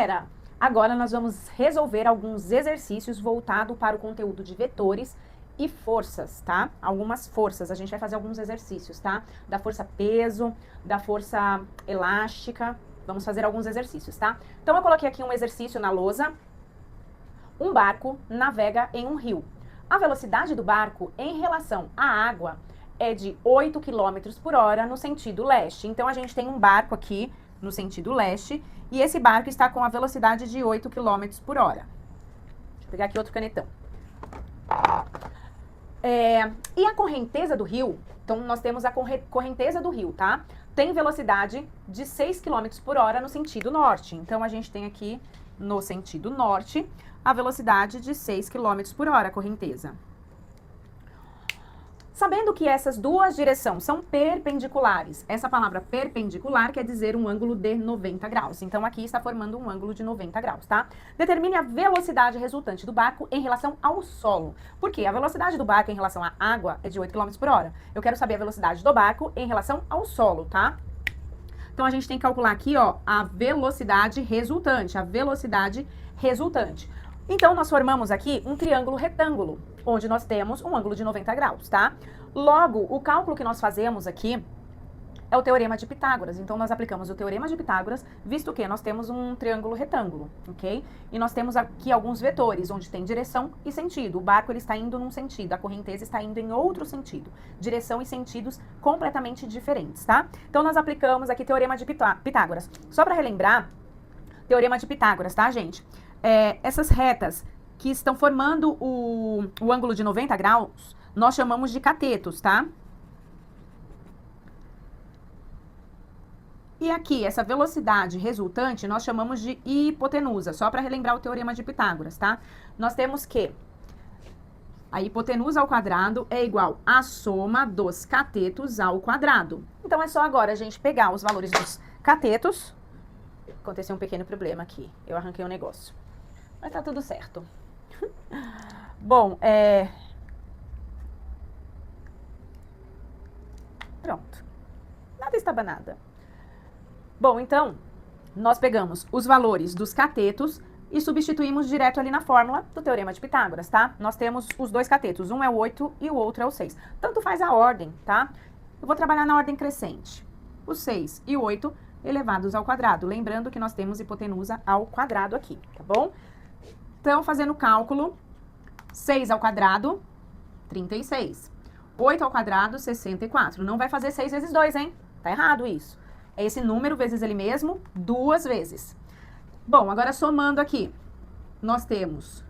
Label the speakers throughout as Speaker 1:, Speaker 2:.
Speaker 1: galera! Agora nós vamos resolver alguns exercícios voltados para o conteúdo de vetores e forças, tá? Algumas forças, a gente vai fazer alguns exercícios, tá? Da força peso, da força elástica, vamos fazer alguns exercícios, tá? Então eu coloquei aqui um exercício na lousa. Um barco navega em um rio. A velocidade do barco em relação à água é de 8 km por hora no sentido leste. Então a gente tem um barco aqui no sentido leste, e esse barco está com a velocidade de 8 km por hora. Deixa eu pegar aqui outro canetão. E a correnteza do rio, então nós temos a correnteza do rio, tá? Tem velocidade de 6 km por hora no sentido norte. Então a gente tem aqui no sentido norte a velocidade de 6 km por hora, a correnteza. Sabendo que essas duas direções são perpendiculares, essa palavra perpendicular quer dizer um ângulo de 90 graus. Então, aqui está formando um ângulo de 90 graus, tá? Determine a velocidade resultante do barco em relação ao solo. Por quê? A velocidade do barco em relação à água é de 8 km por hora. Eu quero saber a velocidade do barco em relação ao solo, tá? Então, a gente tem que calcular aqui, ó, a velocidade resultante, Então, nós formamos aqui um triângulo retângulo, onde nós temos um ângulo de 90 graus, tá? Logo, o cálculo que nós fazemos aqui é o teorema de Pitágoras. Então, nós aplicamos o teorema de Pitágoras, visto que nós temos um triângulo retângulo, ok? E nós temos aqui alguns vetores, onde tem direção e sentido. O barco ele está indo num sentido, a correnteza está indo em outro sentido. Direção e sentidos completamente diferentes, tá? Então, nós aplicamos aqui teorema de Pitágoras. Só para relembrar, teorema de Pitágoras, tá, gente? Essas retas que estão formando o ângulo de 90 graus, nós chamamos de catetos, tá? E aqui, essa velocidade resultante, nós chamamos de hipotenusa, só para relembrar o teorema de Pitágoras, tá? Nós temos que a hipotenusa ao quadrado é igual à soma dos catetos ao quadrado. Então, é só agora a gente pegar os valores dos catetos. Aconteceu um pequeno problema aqui, eu arranquei um negócio. Mas tá tudo certo. Bom, pronto. Nada estava nada. Bom, então, nós pegamos os valores dos catetos e substituímos direto ali na fórmula do teorema de Pitágoras, tá? Nós temos os dois catetos, um é o 8 e o outro é o 6. Tanto faz a ordem, tá? Eu vou trabalhar na ordem crescente. O 6 e o 8 elevados ao quadrado. Lembrando que nós temos hipotenusa ao quadrado aqui, tá bom? Então, fazendo o cálculo, 6 ao quadrado, 36. 8 ao quadrado, 64. Não vai fazer 6 vezes 2, hein? Tá errado isso. É esse número vezes ele mesmo, 2 vezes. Bom, agora somando aqui, nós temos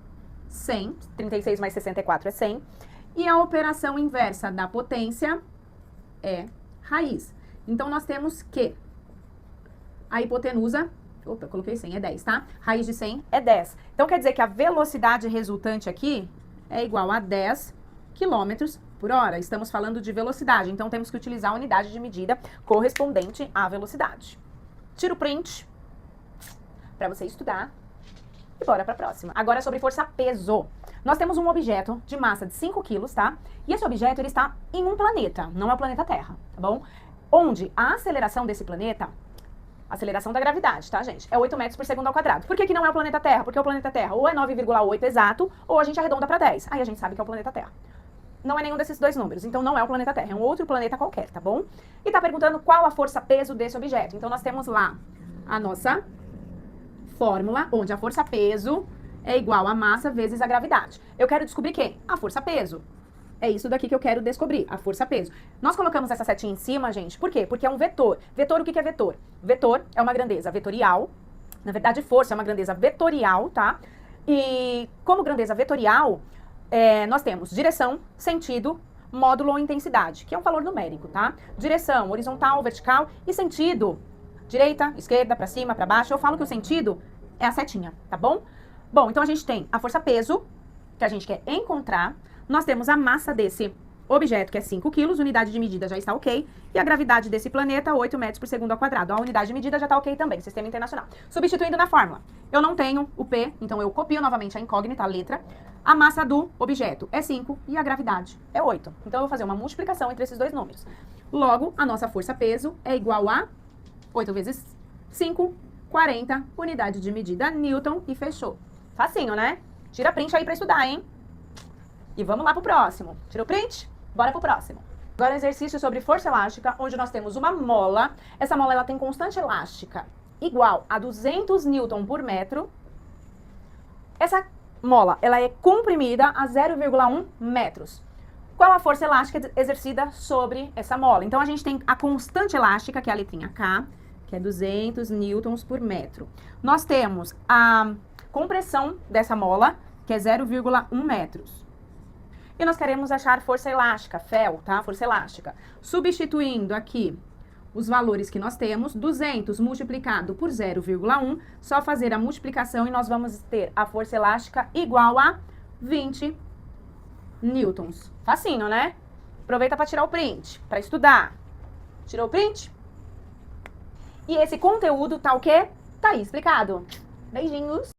Speaker 1: 100. 36 mais 64 é 100. E a operação inversa da potência é raiz. Então, nós temos que a hipotenusa... Opa, coloquei 100, é 10, tá? Raiz de 100 é 10. Então, quer dizer que a velocidade resultante aqui é igual a 10 km por hora. Estamos falando de velocidade, então temos que utilizar a unidade de medida correspondente à velocidade. Tira o print para você estudar e bora para a próxima. Agora é sobre força-peso. Nós temos um objeto de massa de 5 quilos, tá? E esse objeto ele está em um planeta, não é o planeta Terra, tá bom? Onde a aceleração desse planeta... Aceleração da gravidade, tá, gente? É 8 metros por segundo ao quadrado. Por que que não é o planeta Terra? Porque o planeta Terra ou é 9,8 exato, ou a gente arredonda para 10. Aí a gente sabe que é o planeta Terra. Não é nenhum desses dois números, então não é o planeta Terra, é um outro planeta qualquer, tá bom? E tá perguntando qual a força-peso desse objeto. Então nós temos lá a nossa fórmula, onde a força-peso é igual a massa vezes a gravidade. Eu quero descobrir quem? A força-peso. É isso daqui que eu quero descobrir, a força-peso. Nós colocamos essa setinha em cima, gente, por quê? Porque é um vetor. Vetor, o que é vetor? Vetor é uma grandeza vetorial. Na verdade, força é uma grandeza vetorial, tá? E como grandeza vetorial, nós temos direção, sentido, módulo ou intensidade, que é um valor numérico, tá? Direção, horizontal, vertical e sentido. Direita, esquerda, pra cima, pra baixo. Eu falo que o sentido é a setinha, tá bom? Bom, então a gente tem a força-peso, que a gente quer encontrar. Nós temos a massa desse objeto, que é 5 quilos, unidade de medida já está ok, e a gravidade desse planeta, 8 metros por segundo ao quadrado. A unidade de medida já está ok também, sistema internacional. Substituindo na fórmula, eu não tenho o P, então eu copio novamente a incógnita, a letra. A massa do objeto é 5 e a gravidade é 8. Então, eu vou fazer uma multiplicação entre esses dois números. Logo, a nossa força-peso é igual a 8 vezes 5, 40 unidades de medida Newton e fechou. Facinho, né? Tira print aí pra estudar, hein? E vamos lá pro próximo. Tirou print? Bora pro próximo. Agora exercício sobre força elástica, onde nós temos uma mola. Essa mola ela tem constante elástica igual a 200 Newton por metro. Essa mola ela é comprimida a 0,1 metros. Qual a força elástica exercida sobre essa mola? Então, a gente tem a constante elástica, que é a letrinha K, que é 200 newtons por metro. Nós temos a compressão dessa mola, que é 0,1 metros. E nós queremos achar força elástica, FEL, tá? Força elástica. Substituindo aqui os valores que nós temos, 200 multiplicado por 0,1, só fazer a multiplicação e nós vamos ter a força elástica igual a 20 newtons. Facinho, né? Aproveita para tirar o print, para estudar. Tirou o print? E esse conteúdo tá o quê? Tá aí explicado. Beijinhos!